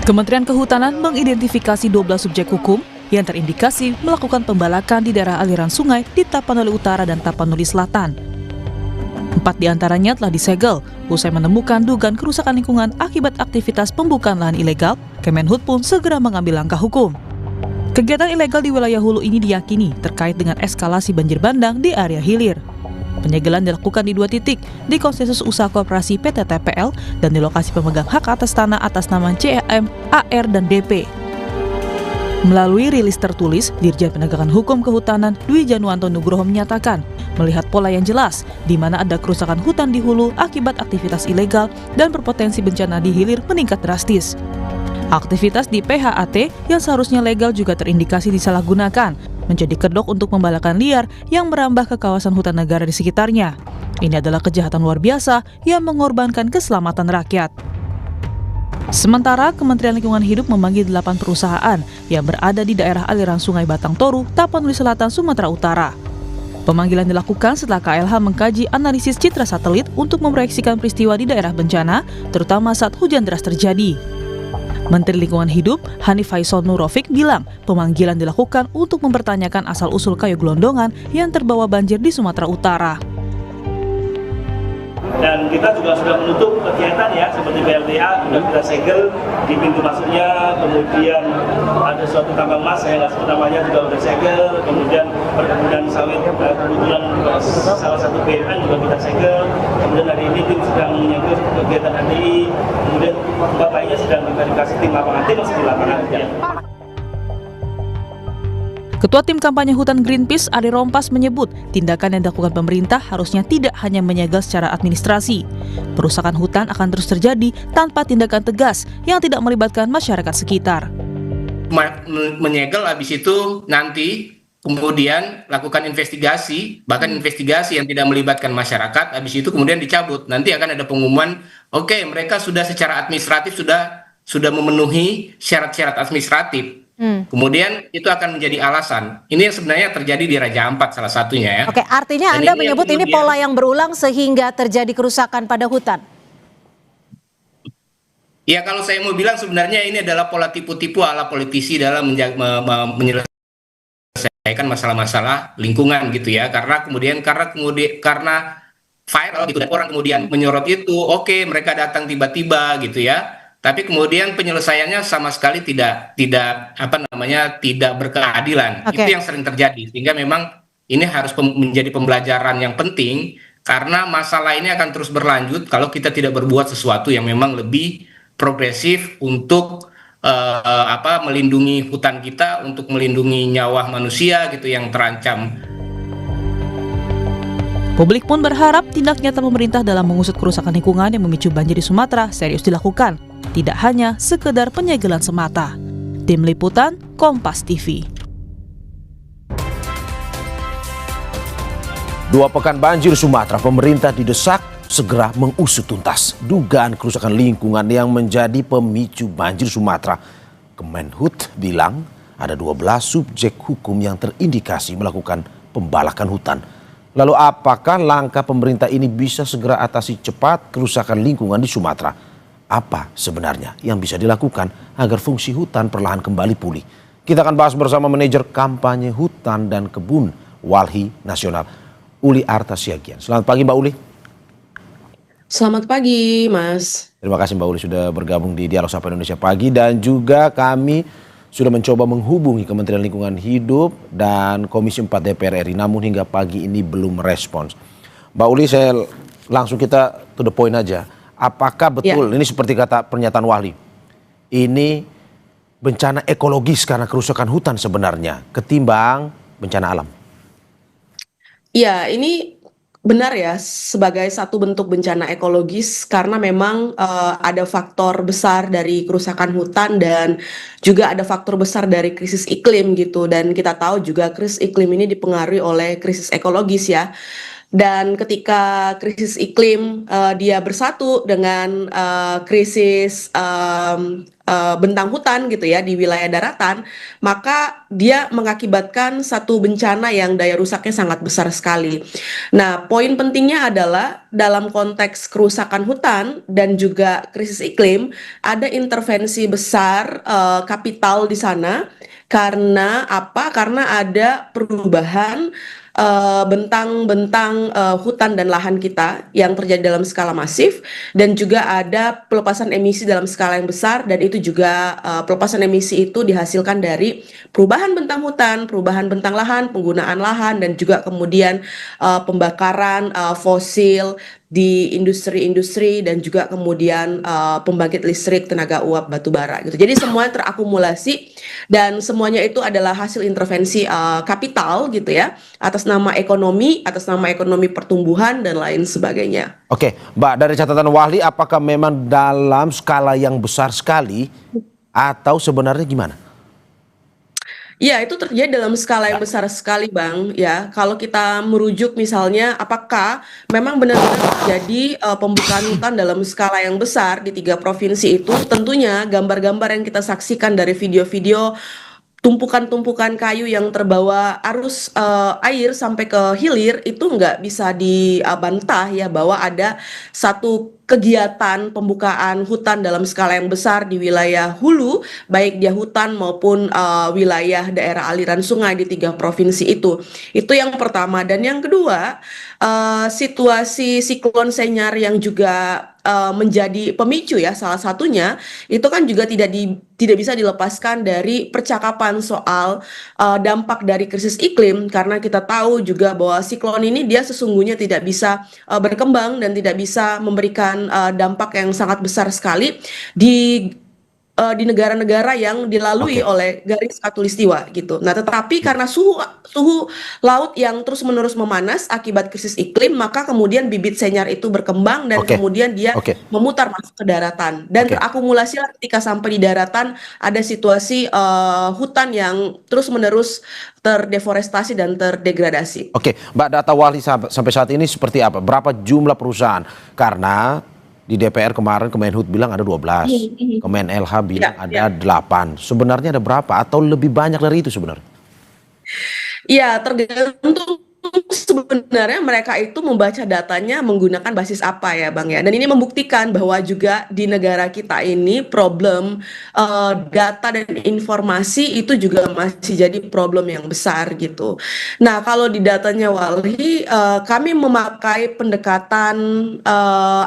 Kementerian Kehutanan mengidentifikasi 12 subjek hukum yang terindikasi melakukan pembalakan di daerah aliran sungai di Tapanuli Utara dan Tapanuli Selatan. 4 diantaranya telah disegel, usai menemukan dugaan kerusakan lingkungan akibat aktivitas pembukaan lahan ilegal. Kemenhub pun segera mengambil langkah hukum. Kegiatan ilegal di wilayah hulu ini diyakini terkait dengan eskalasi banjir bandang di area hilir. Penyegelan dilakukan di 2 titik, di konsensus usaha koperasi PT TPL dan di lokasi pemegang hak atas tanah atas nama CAM, AR, dan DP. Melalui rilis tertulis, Dirjen Penegakan Hukum Kehutanan Dwi Januanto Nugroho menyatakan, melihat pola yang jelas di mana ada kerusakan hutan di hulu akibat aktivitas ilegal dan berpotensi bencana di hilir meningkat drastis. Aktivitas di PHAT yang seharusnya legal juga terindikasi disalahgunakan, menjadi kedok untuk pembalakan liar yang merambah ke kawasan hutan negara di sekitarnya. Ini adalah kejahatan luar biasa yang mengorbankan keselamatan rakyat. Sementara Kementerian Lingkungan Hidup memanggil 8 perusahaan yang berada di daerah aliran Sungai Batang Toru, Tapanuli Selatan, Sumatera Utara. Pemanggilan dilakukan setelah KLH mengkaji analisis citra satelit untuk memproyeksikan peristiwa di daerah bencana, terutama saat hujan deras terjadi. Menteri Lingkungan Hidup Hanif Haisal Nurofik bilang pemanggilan dilakukan untuk mempertanyakan asal-usul kayu gelondongan yang terbawa banjir di Sumatera Utara. Dan kita juga sudah menutup kegiatan ya, seperti BLTA sudah kita segel di pintu masuknya, kemudian ada suatu tambang emas, saya nggak sebut namanya, juga sudah segel, kemudian perkebunan sawit, kebetulan salah satu BUMN juga kita segel, kemudian hari ini tim sedang menyegel kegiatan HDI, kemudian tempat lainnya sedang diverifikasi tim lapangan, tim masih di lapangan. Ya. Ketua Tim Kampanye Hutan Greenpeace, Ari Rompas, menyebut tindakan yang dilakukan pemerintah harusnya tidak hanya menyegel secara administrasi. Perusakan hutan akan terus terjadi tanpa tindakan tegas yang tidak melibatkan masyarakat sekitar. Menyegel habis itu nanti kemudian lakukan investigasi, bahkan investigasi yang tidak melibatkan masyarakat, habis itu kemudian dicabut. Nanti akan ada pengumuman, oke, mereka sudah secara administratif sudah memenuhi syarat-syarat administratif. Kemudian itu akan menjadi alasan. Ini yang sebenarnya terjadi di Raja Ampat salah satunya ya. Oke, artinya Anda menyebut ini pola yang berulang sehingga terjadi kerusakan pada hutan. Ya, kalau saya mau bilang sebenarnya ini adalah pola tipu-tipu ala politisi dalam menyelesaikan masalah-masalah lingkungan gitu ya. Karena viral gitu dan orang kemudian menyorot itu, oke, mereka datang tiba-tiba gitu ya. Tapi kemudian penyelesaiannya sama sekali tidak berkeadilan. Itu yang sering terjadi. Sehingga memang ini harus menjadi pembelajaran yang penting karena masalah ini akan terus berlanjut kalau kita tidak berbuat sesuatu yang memang lebih progresif untuk melindungi hutan kita, untuk melindungi nyawa manusia gitu yang terancam. Publik pun berharap tindak nyata pemerintah dalam mengusut kerusakan lingkungan yang memicu banjir di Sumatera serius dilakukan, tidak hanya sekedar penyegelan semata. Tim Liputan, Kompas TV. 2 pekan banjir Sumatera, pemerintah didesak segera mengusut tuntas dugaan kerusakan lingkungan yang menjadi pemicu banjir Sumatera. Kemenhub bilang ada 12 subjek hukum yang terindikasi melakukan pembalakan hutan. Lalu apakah langkah pemerintah ini bisa segera atasi cepat kerusakan lingkungan di Sumatera? Apa sebenarnya yang bisa dilakukan agar fungsi hutan perlahan kembali pulih? Kita akan bahas bersama manajer kampanye hutan dan kebun Walhi Nasional, Uli Artasiagian. Selamat pagi Mbak Uli. Selamat pagi Mas. Terima kasih Mbak Uli sudah bergabung di Dialog Sapa Indonesia Pagi, dan juga kami sudah mencoba menghubungi Kementerian Lingkungan Hidup dan Komisi 4 DPR RI, namun hingga pagi ini belum merespons. Mbak Uli, kita to the point aja. Apakah betul ini seperti kata pernyataan Walhi, ini bencana ekologis karena kerusakan hutan sebenarnya ketimbang bencana alam? Ya, ini benar ya, sebagai satu bentuk bencana ekologis karena memang ada faktor besar dari kerusakan hutan dan juga ada faktor besar dari krisis iklim gitu. Dan kita tahu juga krisis iklim ini dipengaruhi oleh krisis ekologis ya. Dan ketika krisis iklim dia bersatu dengan krisis bentang hutan gitu ya di wilayah daratan, maka dia mengakibatkan satu bencana yang daya rusaknya sangat besar sekali. Nah, poin pentingnya adalah dalam konteks kerusakan hutan dan juga krisis iklim, ada intervensi besar kapital di sana. Karena apa? Karena ada perubahan bentang-bentang hutan dan lahan kita yang terjadi dalam skala masif, dan juga ada pelepasan emisi dalam skala yang besar, dan itu juga pelepasan emisi itu dihasilkan dari perubahan bentang hutan, perubahan bentang lahan, penggunaan lahan, dan juga kemudian pembakaran fosil di industri-industri, dan juga kemudian pembangkit listrik tenaga uap batubara gitu. Jadi semuanya terakumulasi dan semuanya itu adalah hasil intervensi kapital gitu ya, atas nama ekonomi pertumbuhan dan lain sebagainya. Oke, Mbak, dari catatan Wahli, apakah memang dalam skala yang besar sekali atau sebenarnya gimana? Ya, itu terjadi dalam skala yang besar sekali, Bang. Ya, kalau kita merujuk misalnya, apakah memang benar-benar terjadi pembukaan hutan dalam skala yang besar di 3 provinsi itu? Tentunya gambar-gambar yang kita saksikan dari video-video tumpukan-tumpukan kayu yang terbawa arus air sampai ke hilir itu nggak bisa dibantah ya, bahwa ada satu kegiatan pembukaan hutan dalam skala yang besar di wilayah hulu, baik dia hutan maupun wilayah daerah aliran sungai di 3 provinsi itu. Itu yang pertama. Dan yang kedua, situasi siklon Senyar yang juga menjadi pemicu ya, salah satunya itu kan juga tidak bisa dilepaskan dari percakapan soal dampak dari krisis iklim, karena kita tahu juga bahwa siklon ini dia sesungguhnya tidak bisa berkembang dan tidak bisa memberikan dampak yang sangat besar sekali di negara-negara yang dilalui oleh garis khatulistiwa gitu. Nah, tetapi karena suhu laut yang terus-menerus memanas akibat krisis iklim, maka kemudian bibit Senyar itu berkembang dan kemudian dia memutar masuk ke daratan, dan terakumulasilah ketika sampai di daratan ada situasi hutan yang terus-menerus terdeforestasi dan terdegradasi. Oke, Mbak, data Wahli sampai saat ini seperti apa? Berapa jumlah perusahaan? Karena di DPR kemarin Kemenhut bilang ada 12, Kemen-LH bilang ada 8. Sebenarnya ada berapa atau lebih banyak dari itu sebenarnya? Ya, tergantung sebenarnya mereka itu membaca datanya menggunakan basis apa ya, Bang ya. Dan ini membuktikan bahwa juga di negara kita ini problem data dan informasi itu juga masih jadi problem yang besar gitu. Nah, kalau di datanya Walhi, kami memakai pendekatan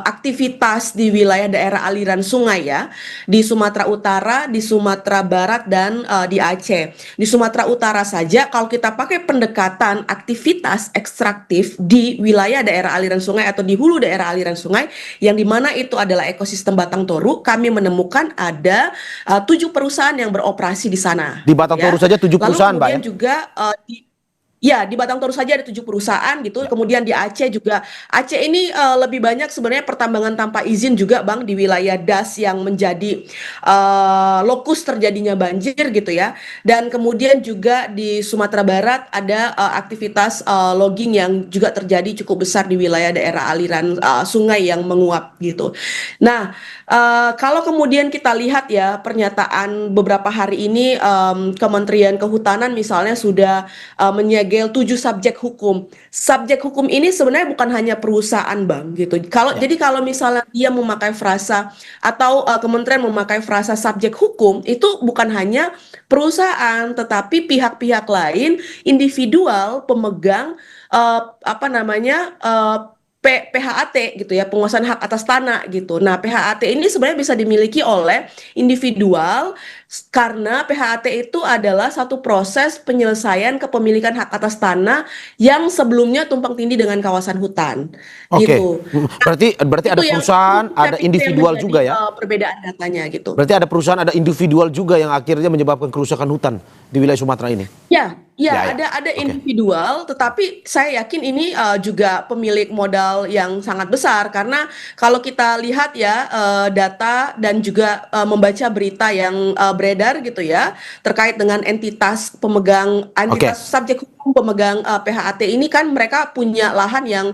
aktivitas di wilayah daerah aliran sungai ya, di Sumatera Utara, di Sumatera Barat, dan di Aceh. Di Sumatera Utara saja kalau kita pakai pendekatan aktivitas ekstraktif di wilayah daerah aliran sungai atau di hulu daerah aliran sungai, yang dimana itu adalah ekosistem Batang Toru, kami menemukan ada 7 perusahaan yang beroperasi di sana. Di Batang Toru saja 7 perusahaan, Mbak ya? Juga di Batang Toru saja ada 7 perusahaan gitu. Kemudian di Aceh juga. Aceh ini lebih banyak sebenarnya pertambangan tanpa izin juga, Bang, di wilayah Das yang menjadi lokus terjadinya banjir gitu ya. Dan kemudian juga di Sumatera Barat ada aktivitas logging yang juga terjadi cukup besar di wilayah daerah aliran sungai yang menguap gitu. Nah, kalau kemudian kita lihat ya pernyataan beberapa hari ini, Kementerian Kehutanan misalnya sudah menyegel 7 subjek hukum. Subjek hukum ini sebenarnya bukan hanya perusahaan, Bang, gitu. Jadi kalau misalnya dia memakai frasa atau kementerian memakai frasa subjek hukum, itu bukan hanya perusahaan, tetapi pihak-pihak lain, individual pemegang PHAT gitu ya, penguasaan hak atas tanah gitu. Nah, PHAT ini sebenarnya bisa dimiliki oleh individual karena PHAT itu adalah satu proses penyelesaian kepemilikan hak atas tanah yang sebelumnya tumpang tindih dengan kawasan hutan. Gitu. Berarti ada perusahaan, ada individual juga ya? Perbedaan datanya gitu. Berarti ada perusahaan, ada individual juga yang akhirnya menyebabkan kerusakan hutan di wilayah Sumatera ini? Ada individual, tetapi saya yakin ini juga pemilik modal yang sangat besar, karena kalau kita lihat ya data dan juga membaca berita yang beredar gitu ya, terkait dengan entitas subjek hukum pemegang PHAT ini kan mereka punya lahan yang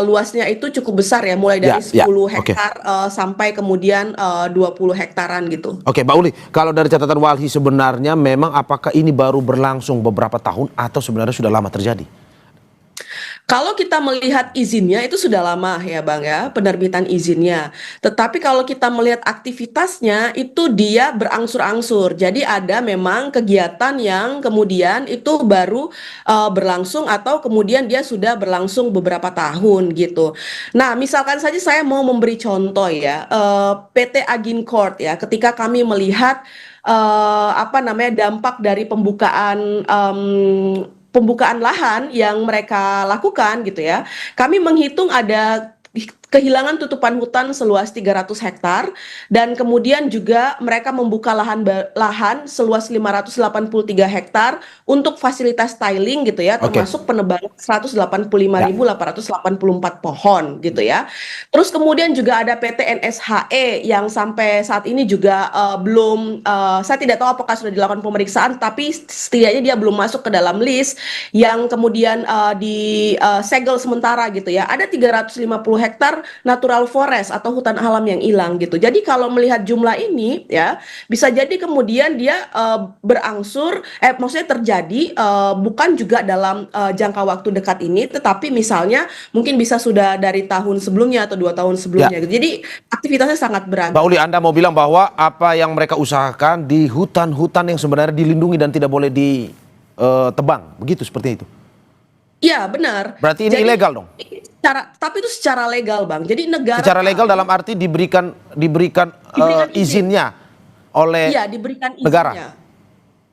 luasnya itu cukup besar ya, mulai dari 10 hektar sampai kemudian 20 hektaran gitu. Oke, Mbak Uli, kalau dari catatan Walhi sebenarnya memang apakah ini baru berlangsung beberapa tahun atau sebenarnya sudah lama terjadi? Kalau kita melihat izinnya itu sudah lama ya Bang ya, penerbitan izinnya. Tetapi kalau kita melihat aktivitasnya itu dia berangsur-angsur. Jadi ada memang kegiatan yang kemudian itu baru berlangsung atau kemudian dia sudah berlangsung beberapa tahun gitu. Nah, misalkan saja saya mau memberi contoh ya, PT Agincourt ya, ketika kami melihat dampak dari pembukaan lahan yang mereka lakukan gitu ya. Kami menghitung ada kehilangan tutupan hutan seluas 300 hektar dan kemudian juga mereka membuka lahan seluas 583 hektar untuk fasilitas tiling gitu ya, termasuk penebangan 185.884 pohon gitu ya. Terus kemudian juga ada PT NSHE yang sampai saat ini juga saya tidak tahu apakah sudah dilakukan pemeriksaan, tapi setidaknya dia belum masuk ke dalam list yang kemudian disegel sementara gitu ya. Ada 350 hektar natural forest atau hutan alam yang hilang gitu. Jadi kalau melihat jumlah ini ya, bisa jadi kemudian dia maksudnya terjadi bukan juga dalam jangka waktu dekat ini, tetapi misalnya mungkin bisa sudah dari tahun sebelumnya atau 2 tahun sebelumnya gitu. Jadi aktivitasnya sangat beragam. Mbak Uli, Anda mau bilang bahwa apa yang mereka usahakan di hutan-hutan yang sebenarnya dilindungi dan tidak boleh ditebang, begitu seperti itu? Iya, benar. Berarti ini ilegal dong? Tapi itu secara legal, Bang. Jadi negara secara legal dalam arti diberikan izinnya oleh negara.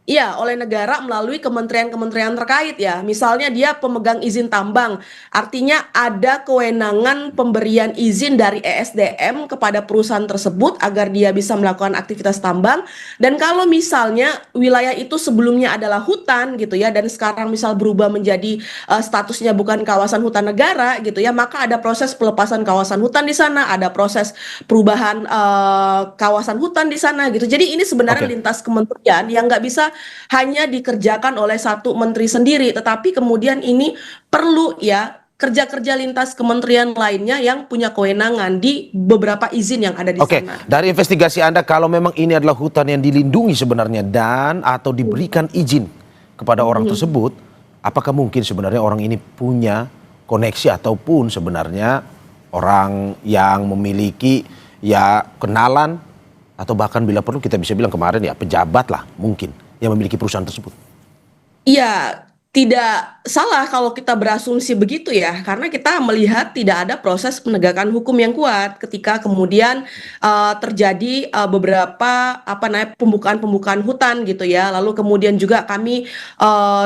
Iya, oleh negara melalui kementerian-kementerian terkait ya. Misalnya dia pemegang izin tambang, artinya ada kewenangan pemberian izin dari ESDM kepada perusahaan tersebut agar dia bisa melakukan aktivitas tambang. Dan kalau misalnya wilayah itu sebelumnya adalah hutan gitu ya, dan sekarang misal berubah menjadi statusnya bukan kawasan hutan negara gitu ya, maka ada proses pelepasan kawasan hutan di sana, ada proses perubahan kawasan hutan di sana gitu. Jadi ini sebenarnya lintas kementerian yang nggak bisa hanya dikerjakan oleh satu menteri sendiri, tetapi kemudian ini perlu ya kerja-kerja lintas kementerian lainnya yang punya kewenangan di beberapa izin yang ada di sana. Dari investigasi Anda, kalau memang ini adalah hutan yang dilindungi sebenarnya dan atau diberikan izin kepada orang tersebut, apakah mungkin sebenarnya orang ini punya koneksi ataupun sebenarnya orang yang memiliki ya kenalan atau bahkan bila perlu kita bisa bilang kemarin ya pejabat lah mungkin yang memiliki perusahaan tersebut? Iya, tidak salah kalau kita berasumsi begitu ya, karena kita melihat tidak ada proses penegakan hukum yang kuat ketika kemudian terjadi beberapa pembukaan hutan gitu ya. Lalu kemudian juga kami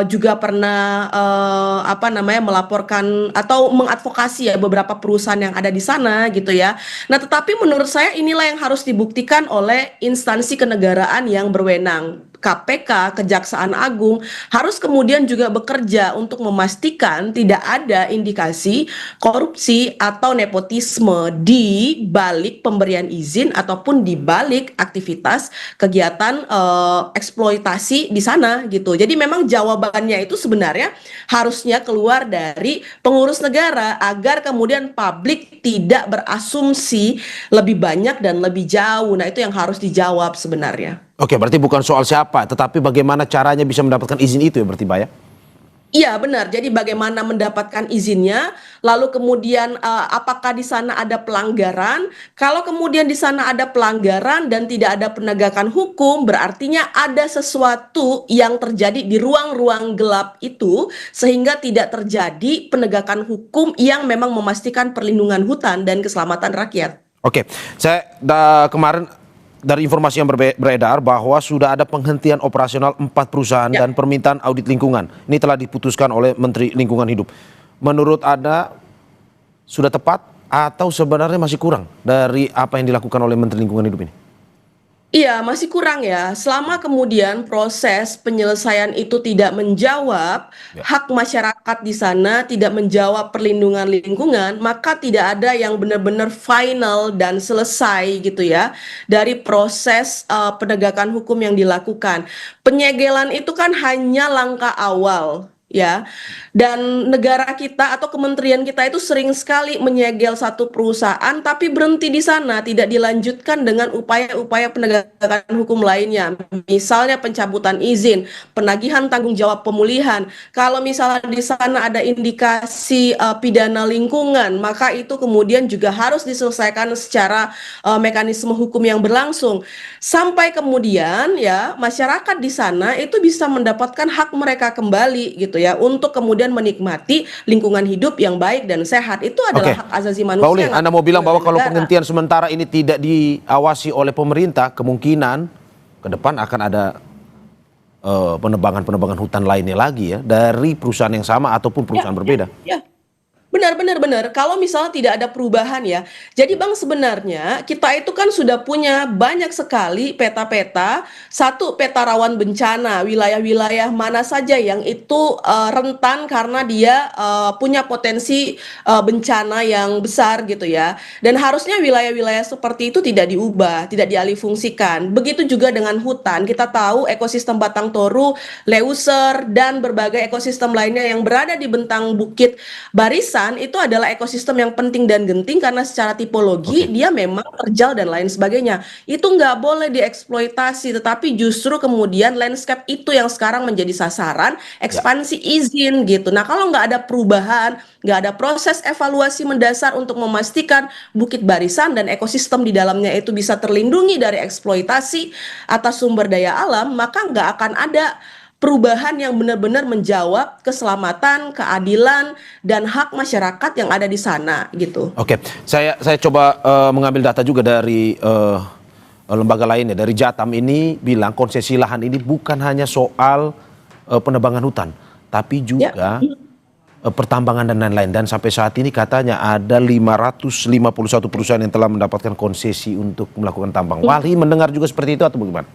juga pernah melaporkan atau mengadvokasi ya beberapa perusahaan yang ada di sana gitu ya. Nah, tetapi menurut saya inilah yang harus dibuktikan oleh instansi kenegaraan yang berwenang. KPK, Kejaksaan Agung harus kemudian juga bekerja untuk memastikan tidak ada indikasi korupsi atau nepotisme di balik pemberian izin ataupun di balik aktivitas kegiatan eksploitasi di sana gitu. Jadi memang jawabannya itu sebenarnya harusnya keluar dari pengurus negara agar kemudian publik tidak berasumsi lebih banyak dan lebih jauh. Nah, itu yang harus dijawab sebenarnya. Oke, berarti bukan soal siapa, tetapi bagaimana caranya bisa mendapatkan izin itu ya berarti Mbak ya? Iya benar, jadi bagaimana mendapatkan izinnya, lalu kemudian apakah di sana ada pelanggaran, kalau kemudian di sana ada pelanggaran dan tidak ada penegakan hukum, berartinya ada sesuatu yang terjadi di ruang-ruang gelap itu, sehingga tidak terjadi penegakan hukum yang memang memastikan perlindungan hutan dan keselamatan rakyat. Oke, saya kemarin dari informasi yang beredar bahwa sudah ada penghentian operasional 4 perusahaan dan permintaan audit lingkungan. Ini telah diputuskan oleh Menteri Lingkungan Hidup. Menurut Anda sudah tepat atau sebenarnya masih kurang dari apa yang dilakukan oleh Menteri Lingkungan Hidup ini? Iya, masih kurang ya. Selama kemudian proses penyelesaian itu tidak menjawab Ya. hak masyarakat di sana, tidak menjawab perlindungan lingkungan, maka tidak ada yang benar-benar final dan selesai gitu ya dari proses penegakan hukum yang dilakukan. Penyegelan itu kan hanya langkah awal. Ya, dan negara kita atau kementerian kita itu sering sekali menyegel satu perusahaan, tapi berhenti di sana, tidak dilanjutkan dengan upaya-upaya penegakan hukum lainnya. Misalnya pencabutan izin, penagihan tanggung jawab pemulihan. Kalau misalnya di sana ada indikasi pidana lingkungan, maka itu kemudian juga harus diselesaikan secara mekanisme hukum yang berlangsung. Sampai kemudian ya masyarakat di sana itu bisa mendapatkan hak mereka kembali gitu ya untuk kemudian menikmati lingkungan hidup yang baik dan sehat. Itu adalah Oke. hak asasi Pak manusia. Uli, yang Anda mau bilang bahwa oleh kalau negara. penghentian sementara ini tidak diawasi oleh pemerintah, kemungkinan ke depan akan ada penebangan hutan lainnya lagi ya dari perusahaan yang sama ataupun perusahaan berbeda. Ya. Benar. Kalau misalnya tidak ada perubahan ya. Jadi Bang sebenarnya kita itu kan sudah punya banyak sekali peta-peta. Satu peta rawan bencana, wilayah-wilayah mana saja yang itu rentan karena dia punya potensi bencana yang besar gitu ya. Dan harusnya wilayah-wilayah seperti itu tidak diubah, tidak dialihfungsikan. Begitu juga dengan hutan. Kita tahu ekosistem Batang Toru, Leuser dan berbagai ekosistem lainnya yang berada di bentang Bukit Barisan itu adalah ekosistem yang penting dan genting karena secara tipologi dia memang terjal dan lain sebagainya. Itu nggak boleh dieksploitasi, tetapi justru kemudian landscape itu yang sekarang menjadi sasaran ekspansi izin gitu. Nah kalau nggak ada perubahan, nggak ada proses evaluasi mendasar untuk memastikan Bukit Barisan dan ekosistem di dalamnya itu bisa terlindungi dari eksploitasi atas sumber daya alam, maka nggak akan ada perubahan yang benar-benar menjawab keselamatan, keadilan, dan hak masyarakat yang ada di sana gitu. Oke, saya coba mengambil data juga dari lembaga lainnya. Dari Jatam ini bilang konsesi lahan ini bukan hanya soal penebangan hutan, tapi juga pertambangan dan lain-lain. Dan sampai saat ini katanya ada 551 perusahaan yang telah mendapatkan konsesi untuk melakukan tambang. Wali mendengar juga seperti itu atau bagaimana?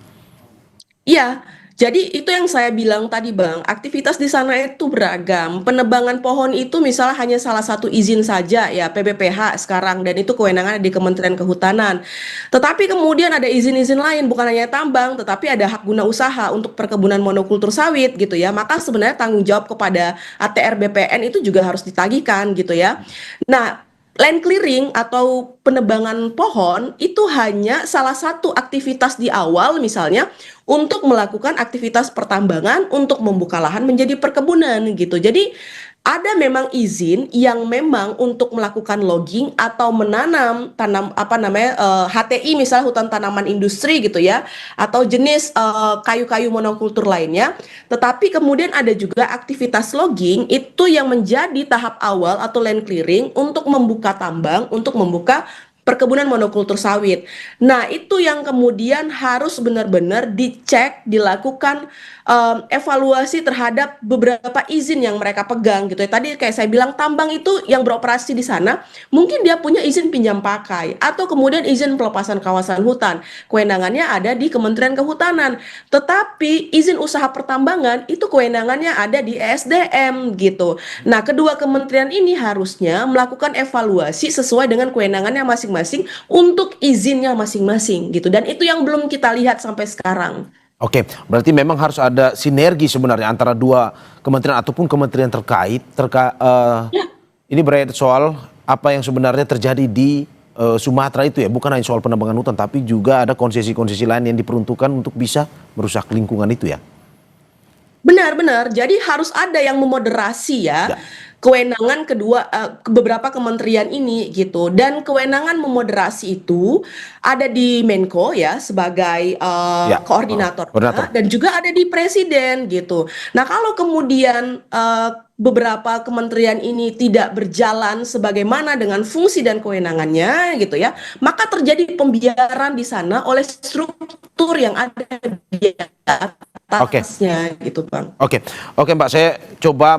Iya, jadi itu yang saya bilang tadi Bang, aktivitas di sana itu beragam. Penebangan pohon itu misalnya hanya salah satu izin saja ya PBPH sekarang dan itu kewenangan di Kementerian Kehutanan. Tetapi kemudian ada izin-izin lain bukan hanya tambang, tetapi ada hak guna usaha untuk perkebunan monokultur sawit gitu ya. Maka sebenarnya tanggung jawab kepada ATR BPN itu juga harus ditagihkan gitu ya. Nah, land clearing atau penebangan pohon itu hanya salah satu aktivitas di awal misalnya untuk melakukan aktivitas pertambangan untuk membuka lahan menjadi perkebunan gitu. Jadi ada memang izin yang memang untuk melakukan logging atau menanam HTI misalnya hutan tanaman industri gitu ya atau jenis kayu-kayu monokultur lainnya. Tetapi kemudian ada juga aktivitas logging itu yang menjadi tahap awal atau land clearing untuk membuka tambang, untuk membuka perkebunan monokultur sawit. Nah, itu yang kemudian harus benar-benar dicek, dilakukan evaluasi terhadap beberapa izin yang mereka pegang gitu ya. Tadi kayak saya bilang tambang itu yang beroperasi di sana, mungkin dia punya izin pinjam pakai atau kemudian izin pelepasan kawasan hutan. Kewenangannya ada di Kementerian Kehutanan. Tetapi izin usaha pertambangan itu kewenangannya ada di ESDM gitu. Nah, kedua kementerian ini harusnya melakukan evaluasi sesuai dengan kewenangannya masing-masing untuk izinnya masing-masing gitu. Dan itu yang belum kita lihat sampai sekarang. Oke, berarti memang harus ada sinergi sebenarnya antara dua kementerian ataupun kementerian terkait. Ini berkaitan soal apa yang sebenarnya terjadi di Sumatera itu ya, bukan hanya soal penebangan hutan, tapi juga ada konsesi-konsesi lain yang diperuntukkan untuk bisa merusak lingkungan itu ya. Benar. Jadi harus ada yang memoderasi ya. Kewenangan kedua beberapa kementerian ini gitu dan kewenangan memoderasi itu ada di Menko ya sebagai koordinator dan juga ada di presiden gitu. Nah, kalau kemudian beberapa kementerian ini tidak berjalan sebagaimana dengan fungsi dan kewenangannya gitu ya, maka terjadi pembiaran di sana oleh struktur yang ada di atasnya gitu Bang. Oke Mbak, saya coba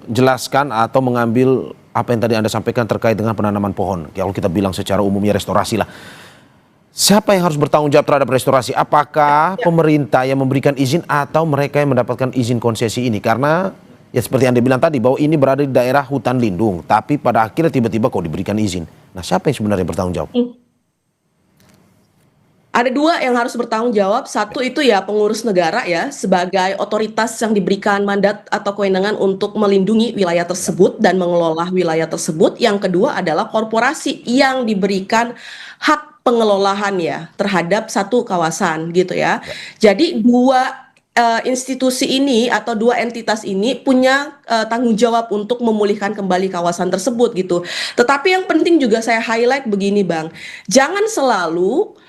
menjelaskan atau mengambil apa yang tadi Anda sampaikan terkait dengan penanaman pohon. Kalau kita bilang secara umumnya restorasi lah. Siapa yang harus bertanggung jawab terhadap restorasi? Apakah pemerintah yang memberikan izin atau mereka yang mendapatkan izin konsesi ini? Karena ya seperti Anda bilang tadi bahwa ini berada di daerah hutan lindung, tapi pada akhirnya tiba-tiba kok diberikan izin. Nah, siapa yang sebenarnya bertanggung jawab? Ada dua yang harus bertanggung jawab. Satu itu ya pengurus negara ya sebagai otoritas yang diberikan mandat atau kewenangan untuk melindungi wilayah tersebut dan mengelola wilayah tersebut. Yang kedua adalah korporasi yang diberikan hak pengelolaan ya terhadap satu kawasan gitu ya. Jadi dua institusi ini atau dua entitas ini punya tanggung jawab untuk memulihkan kembali kawasan tersebut gitu. Tetapi yang penting juga saya highlight begini Bang, jangan selalu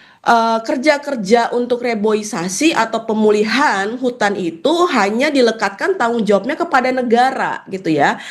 kerja-kerja untuk reboisasi atau pemulihan hutan itu hanya dilekatkan tanggung jawabnya kepada negara gitu ya.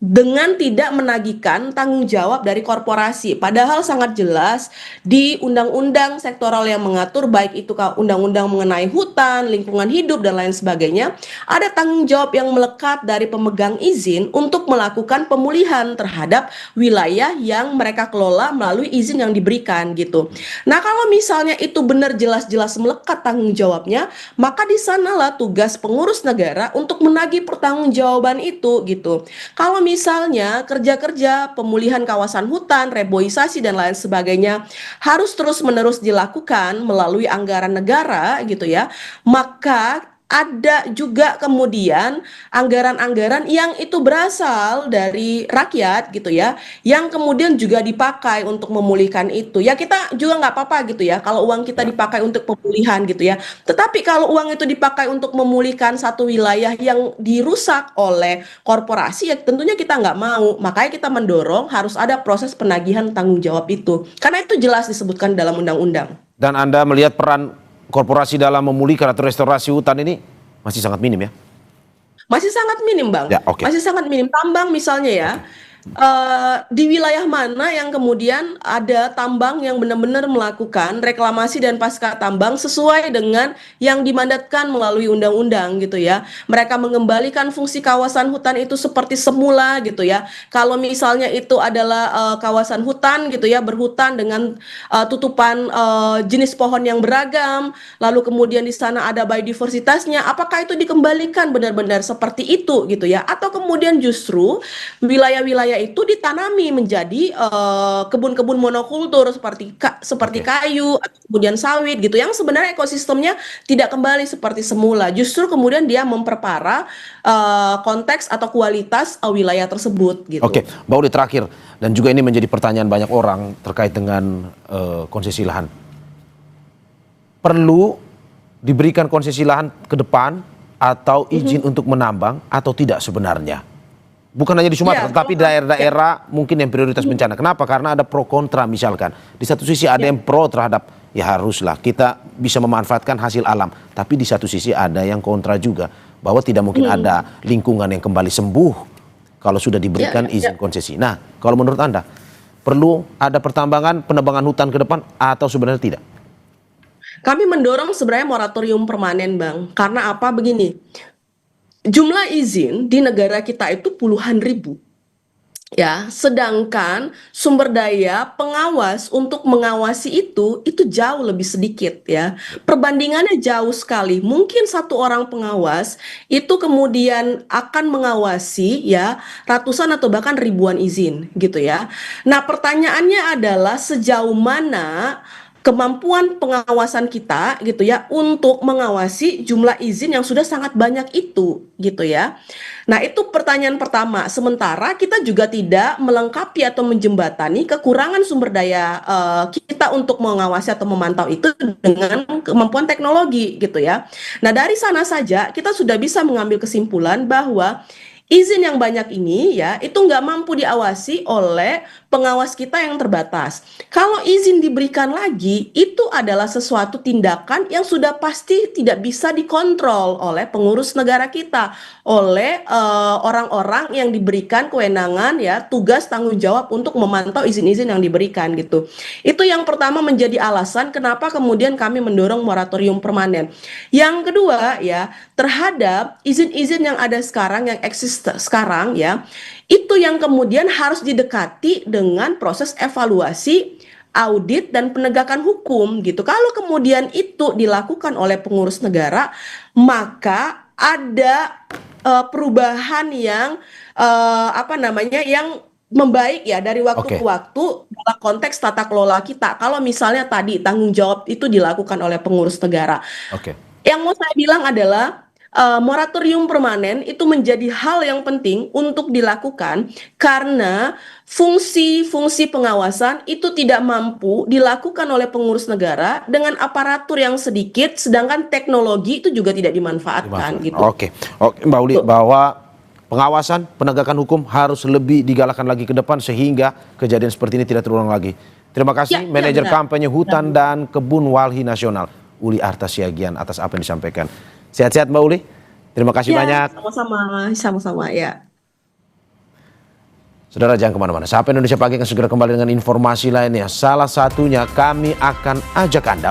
Dengan tidak menagihkan tanggung jawab dari korporasi. Padahal sangat jelas di undang-undang sektoral yang mengatur baik itu undang-undang mengenai hutan, lingkungan hidup dan lain sebagainya, ada tanggung jawab yang melekat dari pemegang izin untuk melakukan pemulihan terhadap wilayah yang mereka kelola melalui izin yang diberikan gitu. Nah, kalau misalnya itu benar jelas-jelas melekat tanggung jawabnya, maka di sanalah tugas pengurus negara untuk menagih pertanggungjawaban itu gitu. Kalau misalnya kerja-kerja pemulihan kawasan hutan, reboisasi dan lain sebagainya harus terus-menerus dilakukan melalui anggaran negara gitu ya, maka ada juga kemudian anggaran-anggaran yang itu berasal dari rakyat gitu ya, yang kemudian juga dipakai untuk memulihkan itu. Ya kita juga nggak apa-apa gitu ya, kalau uang kita dipakai untuk pemulihan gitu ya. Tetapi kalau uang itu dipakai untuk memulihkan satu wilayah yang dirusak oleh korporasi, ya tentunya kita nggak mau. Makanya kita mendorong harus ada proses penagihan tanggung jawab itu. Karena itu jelas disebutkan dalam undang-undang. Dan Anda melihat peran korporasi dalam memulihkan atau restorasi hutan ini masih sangat minim ya? Masih sangat minim, Bang. Ya, oke. Masih sangat minim. Tambang misalnya ya, di wilayah mana yang kemudian ada tambang yang benar-benar melakukan reklamasi dan pasca tambang sesuai dengan yang dimandatkan melalui undang-undang gitu ya. Mereka mengembalikan fungsi kawasan hutan itu seperti semula gitu ya. Kalau misalnya itu adalah kawasan hutan gitu ya, berhutan dengan tutupan jenis pohon yang beragam, lalu kemudian di sana ada biodiversitasnya, apakah itu dikembalikan benar-benar seperti itu gitu ya? Atau kemudian justru wilayah-wilayah itu ditanami menjadi kebun-kebun monokultur seperti kayu atau kemudian sawit gitu yang sebenarnya ekosistemnya tidak kembali seperti semula, justru kemudian dia memperparah konteks atau kualitas wilayah tersebut gitu. Oke, Mbak Uli terakhir, dan juga ini menjadi pertanyaan banyak orang terkait dengan konsesi lahan. Perlu diberikan konsesi lahan ke depan atau izin untuk menambang atau tidak sebenarnya? Bukan hanya di Sumatera, tetapi daerah-daerah mungkin yang prioritas bencana. Kenapa? Karena ada pro kontra misalkan. Di satu sisi ada yang pro terhadap, ya haruslah kita bisa memanfaatkan hasil alam. Tapi di satu sisi ada yang kontra juga. Bahwa tidak mungkin ada lingkungan yang kembali sembuh kalau sudah diberikan izin konsesi. Nah, kalau menurut Anda, perlu ada pertambangan, penebangan hutan ke depan atau sebenarnya tidak? Kami mendorong sebenarnya moratorium permanen, Bang. Karena apa? Begini. Jumlah izin di negara kita itu puluhan ribu. Ya, sedangkan sumber daya pengawas untuk mengawasi itu jauh lebih sedikit ya. Perbandingannya jauh sekali. Mungkin satu orang pengawas itu kemudian akan mengawasi ya ratusan atau bahkan ribuan izin gitu ya. Nah, pertanyaannya adalah sejauh mana kemampuan pengawasan kita gitu ya untuk mengawasi jumlah izin yang sudah sangat banyak itu gitu ya. Nah, itu pertanyaan pertama. Sementara kita juga tidak melengkapi atau menjembatani kekurangan sumber daya kita untuk mengawasi atau memantau itu dengan kemampuan teknologi gitu ya. Nah, dari sana saja kita sudah bisa mengambil kesimpulan bahwa izin yang banyak ini ya itu nggak mampu diawasi oleh pengawas kita yang terbatas. Kalau izin diberikan lagi, itu adalah sesuatu tindakan yang sudah pasti tidak bisa dikontrol oleh pengurus negara kita, oleh orang-orang yang diberikan kewenangan ya tugas tanggung jawab untuk memantau izin-izin yang diberikan gitu. Itu yang pertama menjadi alasan kenapa kemudian kami mendorong moratorium permanen. Yang kedua ya terhadap izin-izin yang ada sekarang yang eksis sekarang ya itu yang kemudian harus didekati dengan proses evaluasi audit dan penegakan hukum gitu. Kalau kemudian itu dilakukan oleh pengurus negara, maka ada perubahan yang yang membaik ya dari waktu Oke. ke waktu dalam konteks tata kelola kita. Kalau misalnya tadi tanggung jawab itu dilakukan oleh pengurus negara. Oke. Yang mau saya bilang adalah moratorium permanen itu menjadi hal yang penting untuk dilakukan karena fungsi-fungsi pengawasan itu tidak mampu dilakukan oleh pengurus negara dengan aparatur yang sedikit, sedangkan teknologi itu juga tidak dimanfaatkan gitu. Oke, Mbak Uli, bahwa pengawasan penegakan hukum harus lebih digalakkan lagi ke depan sehingga kejadian seperti ini tidak terulang lagi. Terima kasih Ya, Manajer benar. Kampanye Hutan dan Kebun Walhi Nasional Uli Artasiagian atas apa yang disampaikan. Sehat-sehat Mbak Uli. Terima kasih Ya, banyak. sama-sama ya. Saudara jangan kemana-mana. Sapa Indonesia Pagi akan segera kembali dengan informasi lainnya. Salah satunya kami akan ajak Anda